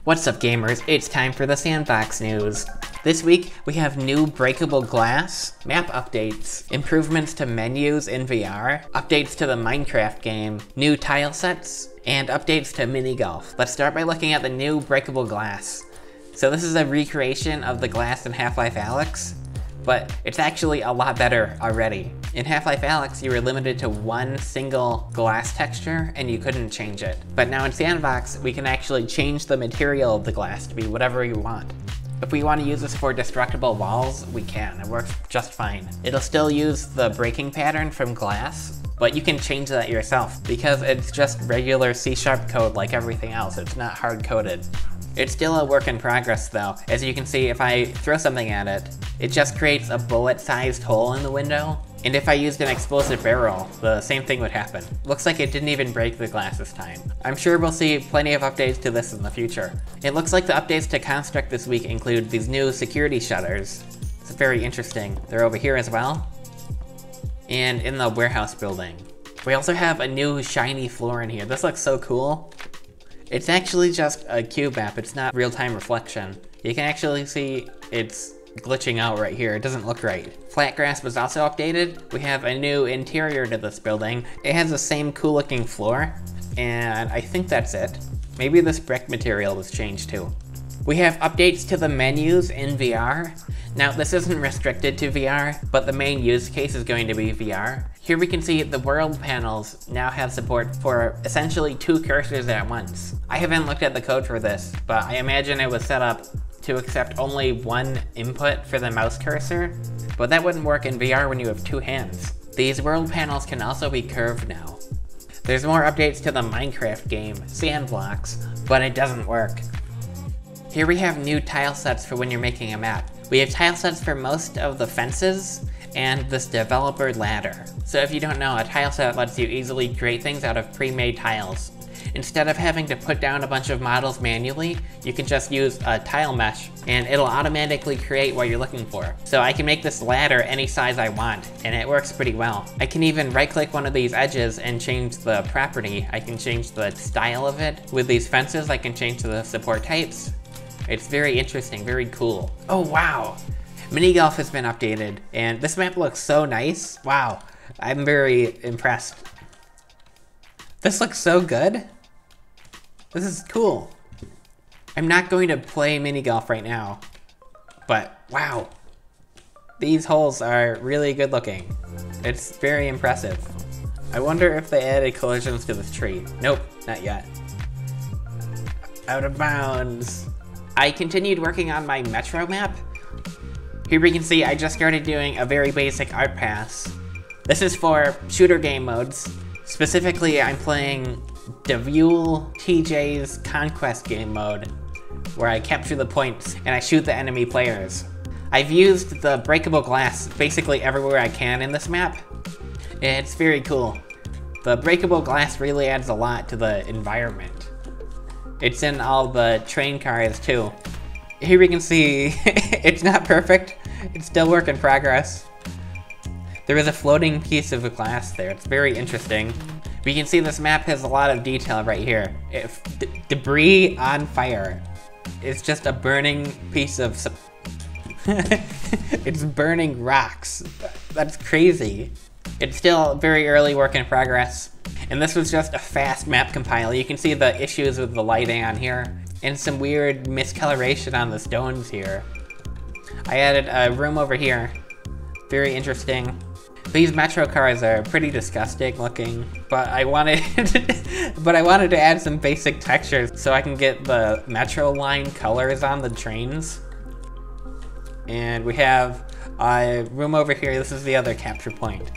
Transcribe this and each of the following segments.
What's up gamers, it's time for the Sandbox news. This week we have new Breakable Glass, map updates, improvements to menus in VR, updates to the Minecraft game, new Tilesets, and updates to Minigolf. Let's start by looking at the new Breakable Glass. So this is a recreation of the glass in Half-Life Alyx, but it's actually a lot better already. In Half-Life Alyx, you were limited to one single glass texture and you couldn't change it. But now in Sandbox, we can actually change the material of the glass to be whatever you want. If we want to use this for destructible walls, we can. It works just fine. It'll still use the breaking pattern from glass, but you can change that yourself because it's just regular C# code like everything else. It's not hard-coded. It's still a work in progress though. As you can see, if I throw something at it, it just creates a bullet-sized hole in the window. And if I used an explosive barrel, the same thing would happen. Looks like it didn't even break the glass this time. I'm sure we'll see plenty of updates to this in the future. It looks like the updates to Construct this week include these new security shutters. It's very interesting. They're over here as well. And in the warehouse building. We also have a new shiny floor in here. This looks so cool. It's actually just a cube map, it's not real-time reflection. You can actually see it's glitching out right here, it doesn't look right. Flatgrass was also updated. We have a new interior to this building. It has the same cool looking floor, and I think that's it. Maybe this brick material was changed too. We have updates to the menus in VR. Now this isn't restricted to VR, but the main use case is going to be VR. Here we can see the world panels now have support for essentially 2 cursors at once. I haven't looked at the code for this, but I imagine it was set up to accept only one input for the mouse cursor, but that wouldn't work in VR when you have 2 hands. These world panels can also be curved now. There's more updates to the Minecraft game, Sandbox, but it doesn't work. Here we have new tile sets for when you're making a map. We have tile sets for most of the fences and this developer ladder. So if you don't know, a tile set lets you easily create things out of pre-made tiles. Instead of having to put down a bunch of models manually, you can just use a tile mesh and it'll automatically create what you're looking for. So I can make this ladder any size I want and it works pretty well. I can even right-click one of these edges and change the property. I can change the style of it. With these fences, I can change the support types. It's very interesting, very cool. Oh wow! Minigolf has been updated, and this map looks so nice. Wow, I'm very impressed. This looks so good. This is cool. I'm not going to play Minigolf right now, but wow. These holes are really good looking. It's very impressive. I wonder if they added collisions to this tree. Nope, not yet. Out of bounds. I continued working on my Metro map. Here we can see I just started doing a very basic art pass. This is for shooter game modes. Specifically, I'm playing Devule TJ's Conquest game mode, where I capture the points and I shoot the enemy players. I've used the Breakable Glass basically everywhere I can in this map. It's very cool. The Breakable Glass really adds a lot to the environment. It's in all the train cars too. Here we can see it's not perfect. It's still work in progress. There is a floating piece of glass there. It's very interesting. We can see this map has a lot of detail right here. If debris on fire. It's just a burning piece of... It's burning rocks. That's crazy. It's still very early work in progress. And this was just a fast map compile. You can see the issues with the lighting on here and some weird miscoloration on the stones here. I added a room over here. Very interesting. These Metro cars are pretty disgusting looking, but I wanted to add some basic textures so I can get the Metro line colors on the trains. And we have a room over here. This is the other capture point.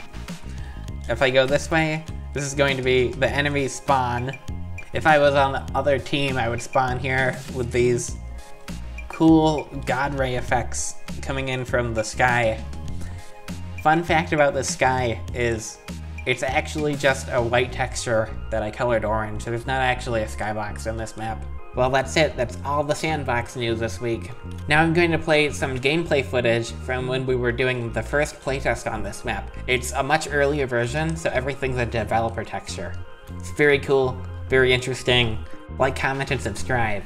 If I go this way, this is going to be the enemy spawn. If I was on the other team, I would spawn here with these cool God ray effects coming in from the sky. Fun fact about the sky is it's actually just a white texture that I colored orange. There's not actually a skybox in this map. Well, that's it. That's all the Sandbox news this week. Now I'm going to play some gameplay footage from when we were doing the first playtest on this map. It's a much earlier version, so everything's a developer texture. It's very cool, very interesting. Like, comment, and subscribe.